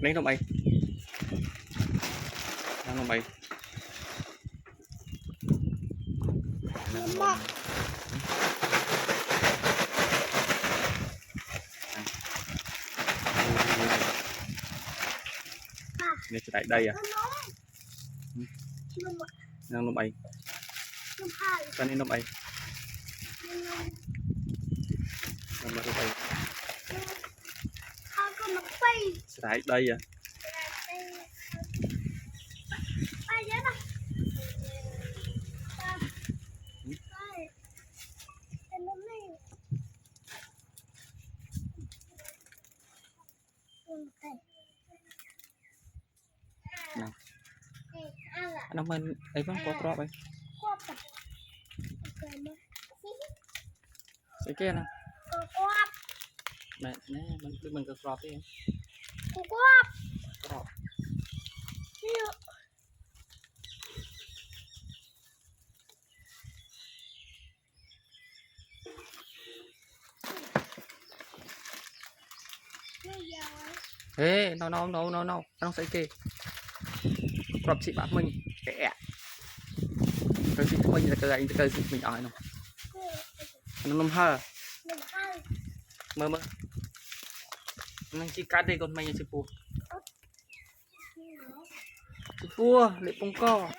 lấy nó bay nó bay này tại đây à nó bay con này nó bay tại đây à nó mình ấy vẫn có crop ấy cái kia nè mẹ nè mình có crop đi crop ê nó sẽ kê crop chị bạn mình kẻ cái chị mình là cái gì mình ở nó nằm hơ mơ nó chỉ cá đây con mày chụp pua lệ bông co